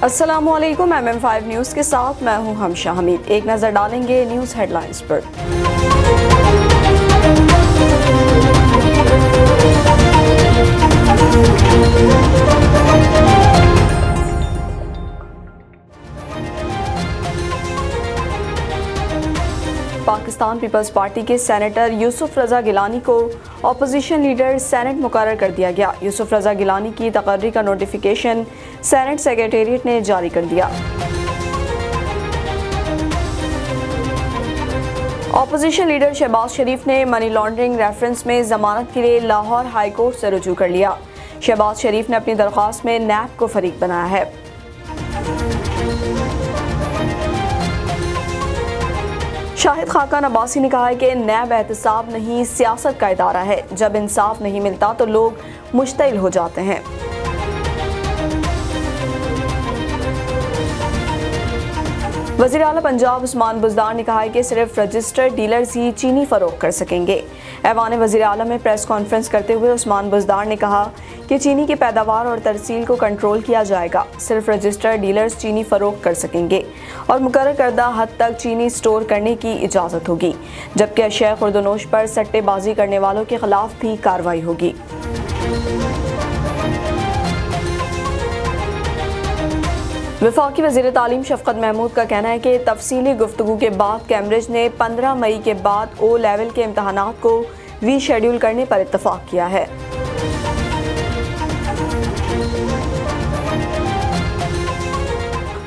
السلام علیکم MM5 news کے ساتھ میں ہوں ہمشہ حمید۔ ایک نظر ڈالیں گے نیوز ہیڈ لائنز پر۔ پاکستان پیپلز پارٹی کے سینیٹر یوسف رضا گیلانی کو اپوزیشن لیڈر سینٹ مقرر کر دیا گیا۔ یوسف رضا گیلانی کی تقرری کا نوٹیفیکیشن سینٹ سیکریٹریٹ نے جاری کر دیا۔ اپوزیشن لیڈر شہباز شریف نے منی لانڈرنگ ریفرنس میں ضمانت کے لیے لاہور ہائی کورٹ سے رجوع کر لیا۔ شہباز شریف نے اپنی درخواست میں نیب کو فریق بنایا ہے۔ شاہد خاقان عباسی نے کہا ہے کہ نیب احتساب نہیں، سیاست کا ادارہ ہے۔ جب انصاف نہیں ملتا تو لوگ مشتعل ہو جاتے ہیں۔ وزیر اعلیٰ پنجاب عثمان بزدار نے کہا ہے کہ صرف رجسٹرڈ ڈیلرز ہی چینی فروخت کر سکیں گے۔ ایوان وزیر اعلیٰ میں پریس کانفرنس کرتے ہوئے عثمان بزدار نے کہا کہ چینی کی پیداوار اور ترسیل کو کنٹرول کیا جائے گا۔ صرف رجسٹرڈ ڈیلرز چینی فروخت کر سکیں گے اور مقرر کردہ حد تک چینی سٹور کرنے کی اجازت ہوگی، جبکہ اشیاء خوردونوش پر سٹے بازی کرنے والوں کے خلاف بھی کارروائی ہوگی۔ وفاقی وزیر تعلیم شفقت محمود کا کہنا ہے کہ تفصیلی گفتگو کے بعد کیمبرج نے 15 مئی کے بعد او لیول کے امتحانات کو ری شیڈول کرنے پر اتفاق کیا ہے۔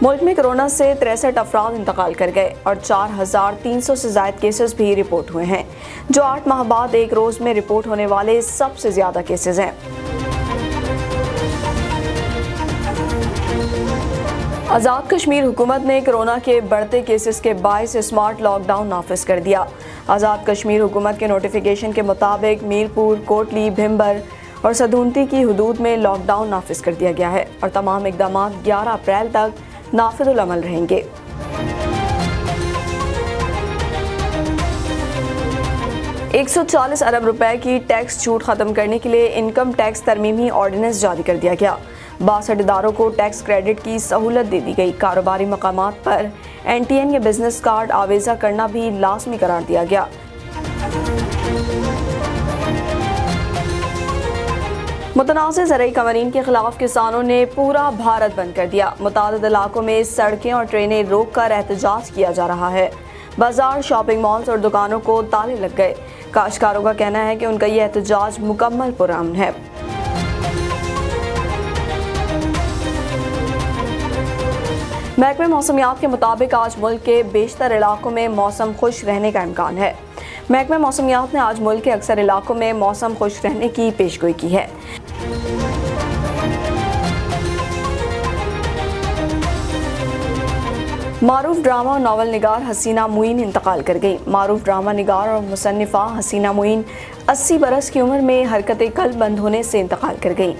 ملک میں کرونا سے 63 افراد انتقال کر گئے اور 4300 سے زائد کیسز بھی رپورٹ ہوئے ہیں، جو 8 ماہ بعد ایک روز میں رپورٹ ہونے والے سب سے زیادہ کیسز ہیں۔ آزاد کشمیر حکومت نے کرونا کے بڑھتے کیسز کے باعث اسمارٹ لاک ڈاؤن نافذ کر دیا۔ آزاد کشمیر حکومت کے نوٹیفیکیشن کے مطابق میرپور، کوٹلی، بھمبر اور سدھونتی کی حدود میں لاک ڈاؤن نافذ کر دیا گیا ہے اور تمام اقدامات 11 اپریل تک نافذ العمل رہیں گے۔ $140 ارب کی ٹیکس چھوٹ ختم کرنے کے لیے انکم ٹیکس ترمیمی آرڈیننس جاری کر دیا گیا۔ 62 اداروں کو ٹیکس کریڈٹ کی سہولت دے دی گئی۔ کاروباری مقامات پر NTN یا بزنس کارڈ آویزہ کرنا بھی لازمی قرار دیا گیا۔ متنازع زرعی قوانین کے خلاف کسانوں نے پورا بھارت بند کر دیا۔ متعدد علاقوں میں سڑکیں اور ٹرینیں روک کر احتجاج کیا جا رہا ہے۔ بازار، شاپنگ مالز اور دکانوں کو تالے لگ گئے۔ کاشتکاروں کا کہنا ہے کہ ان کا یہ احتجاج مکمل پرامن ہے۔ محکمہ موسمیات کے مطابق آج ملک کے بیشتر علاقوں میں موسم خوش رہنے کا امکان ہے۔ محکمہ موسمیات نے آج ملک کے اکثر علاقوں میں موسم خوش رہنے کی پیشگوئی کی ہے۔ معروف ڈرامہ اور ناول نگار حسینہ معین انتقال کر گئی۔ معروف ڈرامہ نگار اور مصنفہ حسینہ معین 80 برس کی عمر میں حرکت قلب بند ہونے سے انتقال کر گئی۔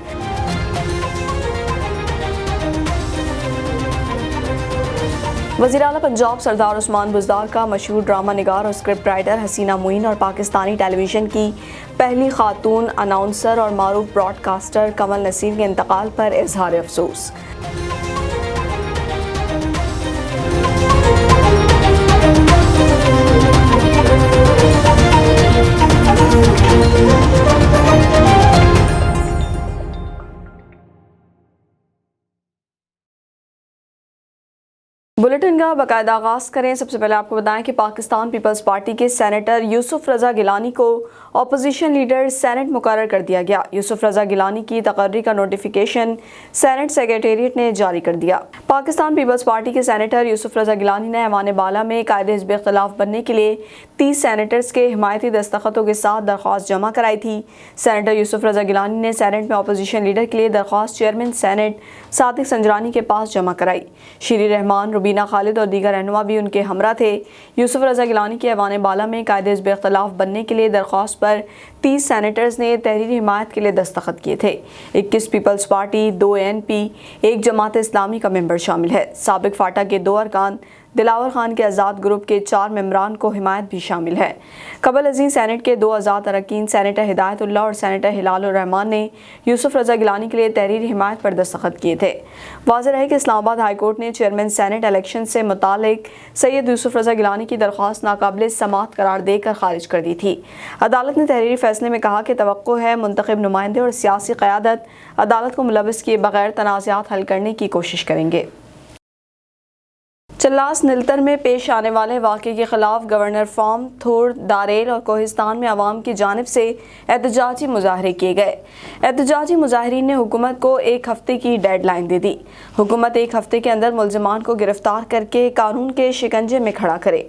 وزیر اعلیٰ پنجاب سردار عثمان بزدار کا مشہور ڈرامہ نگار اور اسکرپٹ رائٹر حسینہ معین اور پاکستانی ٹیلی ویژن کی پہلی خاتون اناؤنسر اور معروف براڈ کاسٹر کمل نصیر کے انتقال پر اظہار افسوس۔ بلیٹن کا باقاعدہ آغاز کریں۔ سب سے پہلے آپ کو بتائیں کہ پاکستان پیپلز پارٹی کے سینیٹر یوسف رضا گیلانی کو اپوزیشن لیڈر سینٹ مقرر کر دیا گیا۔ یوسف رضا گیلانی کی تقرری کا نوٹیفیکیشن سینٹ سیکریٹریٹ نے جاری کر دیا۔ پاکستان پیپلز پارٹی کے سینیٹر یوسف رضا گیلانی نے ایوان بالا میں قائد حزب اختلاف بننے کے لیے 30 سینیٹرز کے حمایتی دستخطوں کے ساتھ درخواست جمع کرائی تھی۔ سینیٹر یوسف رضا گیلانی نے سینٹ میں اپوزیشن لیڈر کے لیے درخواست چیئرمین سینٹ صادق سنجرانی کے پاس جمع کرائی۔ شیری رحمان، روبینہ خالد اور دیگر رہنما بھی ان کے ہمراہ تھے۔ یوسف رضا گیلانی کے ایوان بالا میں قائد حزب اختلاف بننے کے لیے درخواست پر 30 سینیٹرز نے تحریری حمایت کے لیے دستخط کیے تھے۔ 21 Peoples party, 2 ANP، 1 Jamaat Islami کا ممبر شامل ہے۔ سابق فاٹا کے 2 ارکان دلاور خان کے آزاد گروپ کے 4 ممبران کو حمایت بھی شامل ہے۔ قبل ازیں سینٹ کے 2 آزاد اراکین سینیٹر ہدایت اللہ اور سینیٹر ہلال الرحمان نے یوسف رضا گیلانی کے لیے تحریری حمایت پر دستخط کیے تھے۔ واضح رہے کہ اسلام آباد ہائی کورٹ نے چیئرمین سینٹ الیکشن سے متعلق سید یوسف رضا گیلانی کی درخواست ناقابل سماعت قرار دے کر خارج کر دی تھی۔ عدالت نے تحریری فیصلے میں کہا کہ توقع ہے منتخب نمائندے اور سیاسی قیادت عدالت کو ملوث کیے بغیر تنازعات حل کرنے کی کوشش کریں گے۔ چلاس نلتر میں پیش آنے والے واقعے کے خلاف گورنر فارم، تھور، داریل اور کوہستان میں عوام کی جانب سے احتجاجی مظاہرے کیے گئے۔ احتجاجی مظاہرین نے حکومت کو 1 ہفتے کی ڈیڈ لائن دے دی۔ حکومت 1 ہفتے کے اندر ملزمان کو گرفتار کر کے قانون کے شکنجے میں کھڑا کرے۔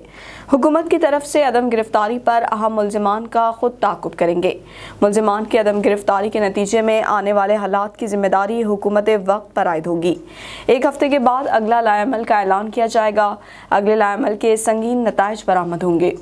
حکومت کی طرف سے عدم گرفتاری پر اہم ملزمان کا خود تعاقب کریں گے۔ ملزمان کی عدم گرفتاری کے نتیجے میں آنے والے حالات کی ذمہ داری حکومت وقت پر عائد ہوگی۔ 1 ہفتے کے بعد اگلا لائحہ عمل کا اعلان کیا جائے گا۔ اگلے لائحہ عمل کے سنگین نتائج برآمد ہوں گے۔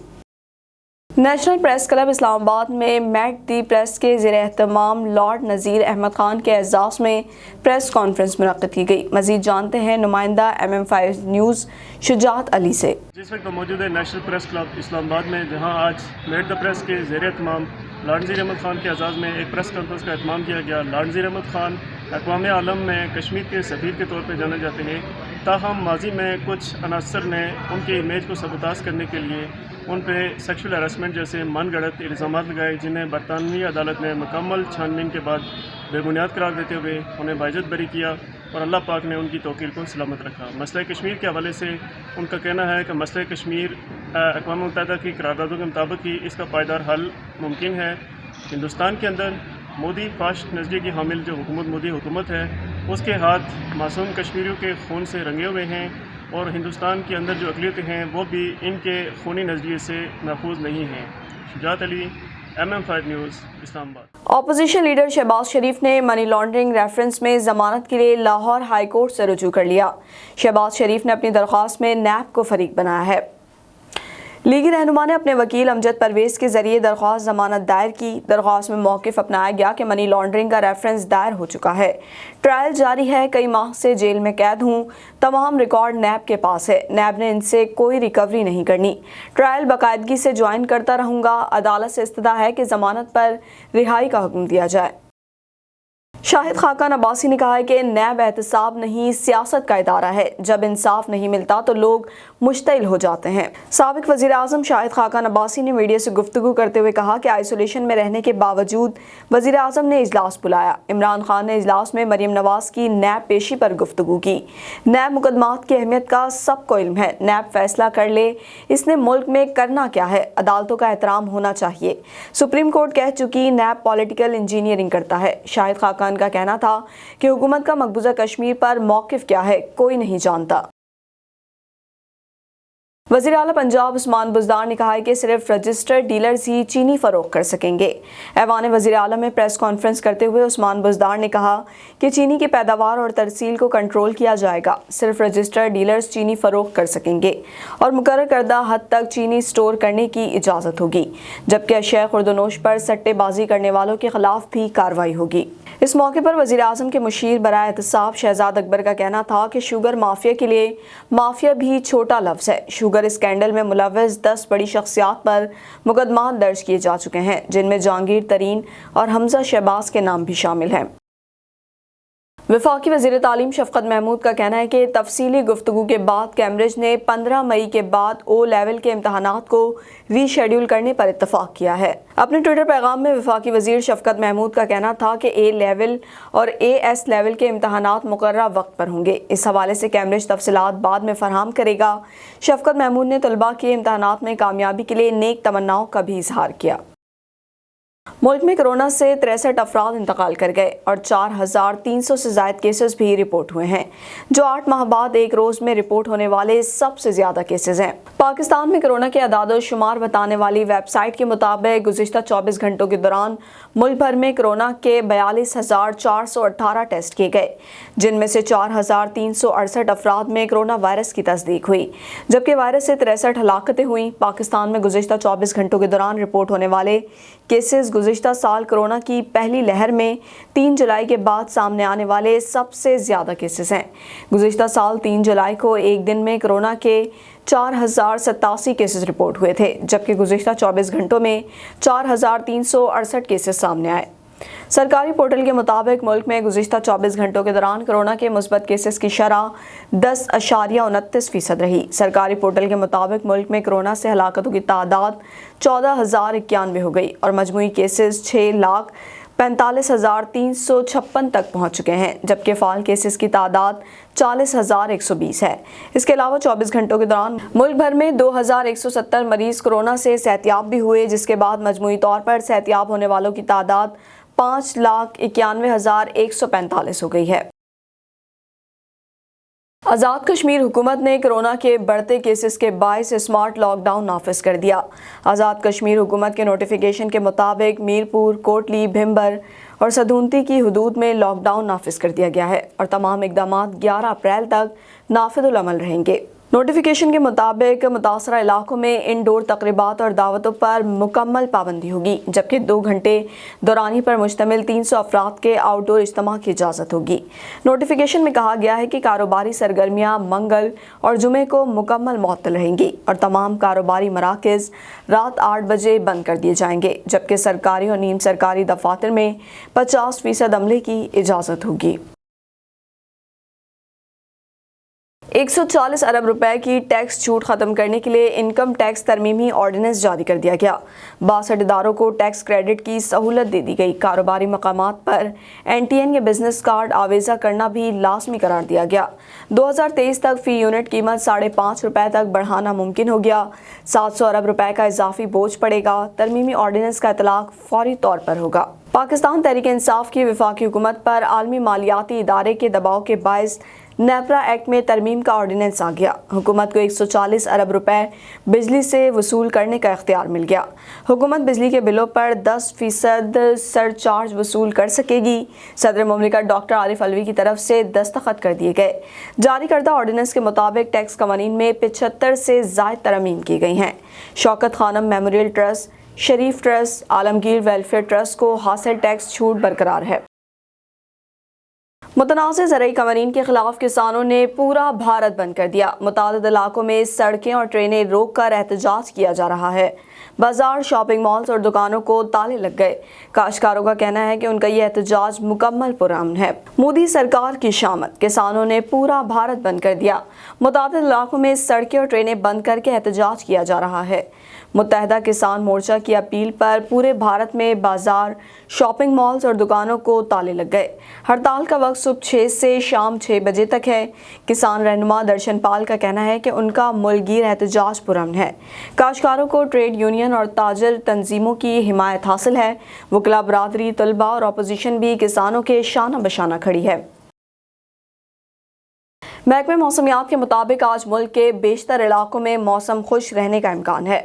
نیشنل پریس کلب اسلام آباد میں میٹ دی پریس کے زیر اہتمام لارڈ نذیر احمد خان کے اعزاز میں پریس کانفرنس منعقد کی گئی۔ مزید جانتے ہیں نمائندہ MM5 نیوز شجاعت علی سے۔ جس وقت موجود ہے نیشنل پریس کلب اسلام آباد میں، جہاں آج میٹ دی پریس کے زیر اہتمام لارڈ نذیر احمد خان کے اعزاز میں ایک پریس کانفرنس کا اہتمام کیا گیا۔ لارڈ نذیر احمد خان اقوام عالم میں کشمیر کے سفیر کے طور پہ جانے جاتے ہیں، تاہم ماضی میں کچھ عناصر نے ان کے امیج کو سبوتاژ کرنے کے لیے ان پہ سیکشول ہراسمنٹ جیسے من گھڑت الزامات لگائے، جنہیں برطانوی عدالت نے مکمل چھانبین کے بعد بے بنیاد قرار دیتے ہوئے انہیں باعزت بری کیا اور اللہ پاک نے ان کی توقیر کو سلامت رکھا۔ مسئلہ کشمیر کے حوالے سے ان کا کہنا ہے کہ مسئلہ کشمیر اقوام متحدہ کی قراردادوں کے مطابق ہی اس کا پائیدار حل ممکن ہے۔ ہندوستان کے اندر مودی فاسٹ نظریے کی حامل جو حکومت مودی حکومت ہے، اس کے ہاتھ معصوم کشمیریوں کے خون سے رنگے ہوئے ہیں، اور ہندوستان کے اندر جو اقلیتیں ہیں وہ بھی ان کے خونی نظریے سے محفوظ نہیں ہیں۔ شجاعت علی، MM5 نیوز، اسلام آباد۔ اپوزیشن لیڈر شہباز شریف نے منی لانڈرنگ ریفرنس میں ضمانت کے لیے لاہور ہائی کورٹ سے رجوع کر لیا۔ شہباز شریف نے اپنی درخواست میں نیب کو فریق بنایا ہے۔ لیگی رہنما نے اپنے وکیل امجد پرویز کے ذریعے درخواست ضمانت دائر کی۔ درخواست میں موقف اپنایا گیا کہ منی لانڈرنگ کا ریفرنس دائر ہو چکا ہے، ٹرائل جاری ہے، کئی ماہ سے جیل میں قید ہوں، تمام ریکارڈ نیب کے پاس ہے، نیب نے ان سے کوئی ریکوری نہیں کرنی، ٹرائل باقاعدگی سے جوائن کرتا رہوں گا، عدالت سے استدعا ہے کہ ضمانت پر رہائی کا حکم دیا جائے۔ شاہد خاقان عباسی نے کہا ہے کہ نیب احتساب نہیں، سیاست کا ادارہ ہے، جب انصاف نہیں ملتا تو لوگ مشتعل ہو جاتے ہیں۔ سابق وزیر اعظم شاہد خاقان عباسی نے میڈیا سے گفتگو کرتے ہوئے کہا کہ آئسولیشن میں رہنے کے باوجود وزیر اعظم نے اجلاس بلایا۔ عمران خان نے اجلاس میں مریم نواز کی نیب پیشی پر گفتگو کی۔ نیب مقدمات کی اہمیت کا سب کو علم ہے، نیب فیصلہ کر لے، اس نے ملک میں کرنا کیا ہے، عدالتوں کا احترام ہونا چاہیے۔ سپریم کورٹ کہہ چکی نیب پولیٹیکل انجینئرنگ کرتا ہے۔ شاہد خاقان کا کہنا تھا کہ حکومت کا مقبوضہ کشمیر پر موقف کیا ہے، کوئی نہیں جانتا۔ وزیر اعلیٰ پنجاب عثمان بزدار نے کہا ہے کہ صرف رجسٹرڈ ڈیلرز ہی چینی فروخت کر سکیں گے۔ ایوان وزیر اعلیٰ میں پریس کانفرنس کرتے ہوئے عثمان بزدار نے کہا کہ چینی کی پیداوار اور ترسیل کو کنٹرول کیا جائے گا، صرف رجسٹرڈ ڈیلرز چینی فروخت کر سکیں گے اور مقرر کردہ حد تک چینی سٹور کرنے کی اجازت ہوگی، جبکہ اشیاء خوردونوش پر سٹے بازی کرنے والوں کے خلاف بھی کارروائی ہوگی۔ اس موقع پر وزیر اعظم کے مشیر برائے احتساب شہزاد اکبر کا کہنا تھا کہ شوگر مافیا کے لیے مافیا بھی چھوٹا لفظ ہے۔ شوگر اسکینڈل میں ملوث 10 بڑی شخصیات پر مقدمات درج کیے جا چکے ہیں، جن میں جہانگیر ترین اور حمزہ شہباز کے نام بھی شامل ہیں۔ وفاقی وزیر تعلیم شفقت محمود کا کہنا ہے کہ تفصیلی گفتگو کے بعد کیمبرج نے 15 مئی کے بعد او لیول کے امتحانات کو ری شیڈول کرنے پر اتفاق کیا ہے۔ اپنے ٹویٹر پیغام میں وفاقی وزیر شفقت محمود کا کہنا تھا کہ اے لیول اور AS لیول کے امتحانات مقررہ وقت پر ہوں گے۔ اس حوالے سے کیمبرج تفصیلات بعد میں فراہم کرے گا۔ شفقت محمود نے طلباء کے امتحانات میں کامیابی کے لیے نیک تمناؤں کا بھی اظہار کیا۔ ملک میں کرونا سے 63 افراد انتقال کر گئے اور 4300 سے زائد کیسز بھی رپورٹ ہوئے ہیں، جو 8 ماہ بعد ایک روز میں رپورٹ ہونے والے سب سے زیادہ کیسز ہیں۔ پاکستان میں کرونا کے اعداد و شمار بتانے والی ویب سائٹ کے مطابق گزشتہ 24 گھنٹوں کے دوران ملک بھر میں کرونا کے 42,418 ٹیسٹ کیے گئے، جن میں سے 4,368 افراد میں کرونا وائرس کی تصدیق ہوئی، جبکہ وائرس سے 63 ہلاکتیں ہوئیں۔ پاکستان میں گزشتہ 24 گھنٹوں کے دوران رپورٹ ہونے والے کیسز گزشتہ سال کورونا کی پہلی لہر میں 3 جولائی کے بعد سامنے آنے والے سب سے زیادہ کیسز ہیں۔ گزشتہ سال 3 جولائی کو ایک دن میں کورونا کے 4087 کیسز رپورٹ ہوئے تھے، جبکہ گزشتہ 24 گھنٹوں میں 4368 کیسز سامنے آئے۔ سرکاری پورٹل کے مطابق ملک میں گزشتہ 24 گھنٹوں کے دوران کورونا کے مثبت کیسز کی شرح 10.29% رہی۔ سرکاری پورٹل کے مطابق ملک میں کورونا سے ہلاکتوں کی تعداد 14,091 ہو گئی اور مجموعی کیسز 6,45,356 تک پہنچ چکے ہیں، جبکہ فعال کیسز کی تعداد 40,120 ہے۔ اس کے علاوہ 24 گھنٹوں کے دوران ملک بھر میں 2,170 مریض کورونا سے صحتیاب بھی ہوئے، جس کے بعد مجموعی طور پر صحتیاب ہونے والوں کی تعداد 5,91,145 ہو گئی ہے۔ آزاد کشمیر حکومت نے کورونا کے بڑھتے کیسز کے باعث اسمارٹ لاک ڈاؤن نافذ کر دیا۔ آزاد کشمیر حکومت کے نوٹیفیکیشن کے مطابق میرپور، کوٹلی، بھمبر اور سدھونتی کی حدود میں لاک ڈاؤن نافذ کر دیا گیا ہے اور تمام اقدامات 11 اپریل تک نافذ العمل رہیں گے۔ نوٹیفیکیشن کے مطابق متاثرہ علاقوں میں انڈور تقریبات اور دعوتوں پر مکمل پابندی ہوگی، جبکہ 2 گھنٹے دورانی پر مشتمل 300 افراد کے آؤٹ ڈور اجتماع کی اجازت ہوگی۔ نوٹیفیکیشن میں کہا گیا ہے کہ کاروباری سرگرمیاں منگل اور جمعے کو مکمل معطل رہیں گی اور تمام کاروباری مراکز رات 8 بجے بند کر دیے جائیں گے، جبکہ سرکاری اور نیم سرکاری دفاتر میں 50% عملے کی اجازت ہوگی۔ 140 ارب روپے کی ٹیکس چھوٹ ختم کرنے کے لیے انکم ٹیکس ترمیمی آرڈیننس جاری کر دیا گیا۔ 62 اداروں کو ٹیکس کریڈٹ کی سہولت دے دی گئی۔ کاروباری مقامات پر NTN یا بزنس کارڈ آویزہ کرنا بھی لازمی قرار دیا گیا۔ 2023 تک فی یونٹ قیمت 5.5 روپے تک بڑھانا ممکن ہو گیا۔ 700 ارب روپے کا اضافی بوجھ پڑے گا۔ ترمیمی آرڈیننس کا اطلاق فوری طور پر ہوگا۔ پاکستان تحریک انصاف کی وفاقی حکومت پر عالمی مالیاتی ادارے کے دباؤ کے باعث نیپرا ایکٹ میں ترمیم کا آرڈیننس آ گیا۔ حکومت کو 140 ارب روپے بجلی سے وصول کرنے کا اختیار مل گیا۔ حکومت بجلی کے بلوں پر 10% سر چارج وصول کر سکے گی۔ صدر مملکت ڈاکٹر عارف علوی کی طرف سے دستخط کر دیے گئے۔ جاری کردہ آرڈیننس کے مطابق ٹیکس قوانین میں 75 سے زائد ترامیم کی گئی ہیں۔ شوکت خانم میموریل ٹرسٹ، شریف ٹرسٹ، عالمگیر ویلفیئر ٹرسٹ کو حاصل ٹیکس چھوٹ برقرار ہے۔ متنازع زرعی قوانین کے خلاف کسانوں نے پورا بھارت بند کر دیا۔ متعدد علاقوں میں سڑکیں اور ٹرینیں روک کر احتجاج کیا جا رہا ہے۔ بازار، شاپنگ مالز اور دکانوں کو تالے لگ گئے۔ کاشتکاروں کا کہنا ہے کہ ان کا یہ احتجاج مکمل پرامن ہے۔ مودی سرکار کی شامت، کسانوں نے پورا بھارت بند کر دیا۔ متعدد علاقوں میں سڑکیں اور ٹرینیں بند کر کے احتجاج کیا جا رہا ہے۔ متحدہ کسان مورچہ کی اپیل پر پورے بھارت میں بازار، شاپنگ مالز اور دکانوں کو تالے لگ گئے۔ ہڑتال کا وقت صبح 6 سے شام 6 بجے تک ہے۔ کسان رہنما درشن پال کا کہنا ہے کہ ان کا ملک گیر احتجاج پرامن ہے۔ کاشتکاروں کو ٹریڈ یونین اور تاجر تنظیموں کی حمایت حاصل ہے۔ وکلاء برادری، طلباء اور اپوزیشن بھی کسانوں کے شانہ بشانہ کھڑی ہے۔ محکمہ موسمیات کے مطابق آج ملک کے بیشتر علاقوں میں موسم خشک رہنے کا امکان ہے۔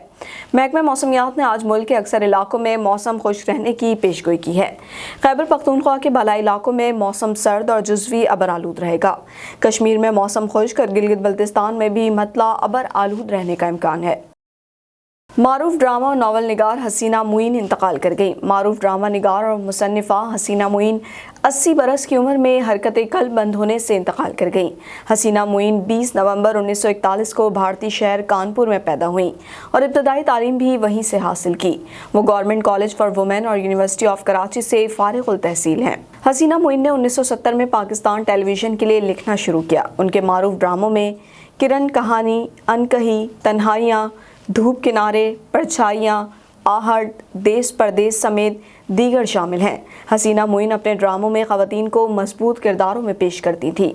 محکمہ موسمیات نے آج ملک کے اکثر علاقوں میں موسم خشک رہنے کی پیشگوئی کی ہے۔ خیبر پختونخوا کے بالائی علاقوں میں موسم سرد اور جزوی ابر آلود رہے گا۔ کشمیر میں موسم خشک اور گلگت بلتستان میں بھی مطلع ابر آلود رہنے کا امکان ہے۔ معروف ڈرامہ اور ناول نگار حسینہ معین انتقال کر گئیں۔ معروف ڈرامہ نگار اور مصنفہ حسینہ معین 80 برس کی عمر میں حرکت قلب بند ہونے سے انتقال کر گئیں۔ حسینہ معین 20 نومبر 1941 کو بھارتی شہر کانپور میں پیدا ہوئیں اور ابتدائی تعلیم بھی وہیں سے حاصل کی۔ وہ گورنمنٹ کالج فار وومین اور یونیورسٹی آف کراچی سے فارغ التحصیل ہیں۔ حسینہ معین نے 1970 میں پاکستان ٹیلی ویژن کے لیے لکھنا شروع کیا۔ ان کے معروف ڈراموں میں کرن کہانی، انکہی، تنہائیاں، دھوپ کنارے، پرچھائیاں، آہٹ، دیس پردیس سمیت دیگر شامل ہیں۔ حسینہ معین اپنے ڈراموں میں خواتین کو مضبوط کرداروں میں پیش کرتی تھیں۔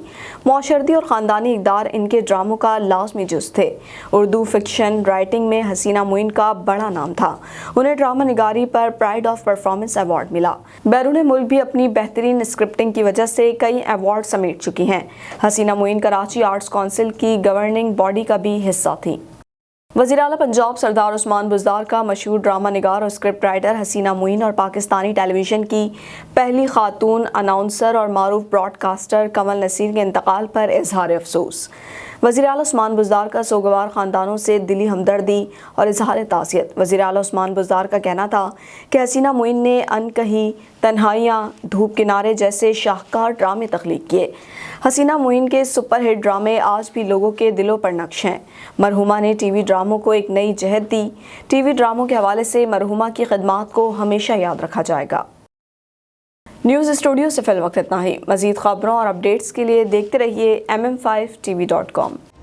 معاشرتی اور خاندانی اقدار ان کے ڈراموں کا لازمی جز تھے۔ اردو فکشن رائٹنگ میں حسینہ معین کا بڑا نام تھا۔ انہیں ڈرامہ نگاری پر پرائڈ آف پرفارمنس ایوارڈ ملا۔ بیرون ملک بھی اپنی بہترین اسکرپٹنگ کی وجہ سے کئی ایوارڈ سمیٹ چکی ہیں۔ حسینہ معین کراچی آرٹس کونسل کی گورننگ باڈی کا بھی حصہ تھیں۔ وزیر اعلیٰ پنجاب سردار عثمان بزدار کا مشہور ڈرامہ نگار اور اسکرپٹ رائٹر حسینہ معین اور پاکستانی ٹیلی ویژن کی پہلی خاتون اناؤنسر اور معروف براڈ کاسٹر کمل نصیر کے انتقال پر اظہار افسوس۔ وزیر اعلیٰ عثمان بزدار کا سوگوار خاندانوں سے دلی ہمدردی اور اظہار تعزیت۔ وزیر اعلیٰ عثمان بزدار کا کہنا تھا کہ حسینہ معین نے ان کہیں تنہائیاں، دھوپ کنارے جیسے شاہکار ڈرامے تخلیق کیے۔ حسینہ معین کے سپر ہٹ ڈرامے آج بھی لوگوں کے دلوں پر نقش ہیں۔ مرحومہ نے ٹی وی ڈراموں کو ایک نئی جہت دی۔ ٹی وی ڈراموں کے حوالے سے مرحومہ کی خدمات کو ہمیشہ یاد رکھا جائے گا۔ نیوز اسٹوڈیو سے فی الوقت اتنا ہی۔ مزید خبروں اور اپڈیٹس کے لیے دیکھتے رہیے MM5TV.com۔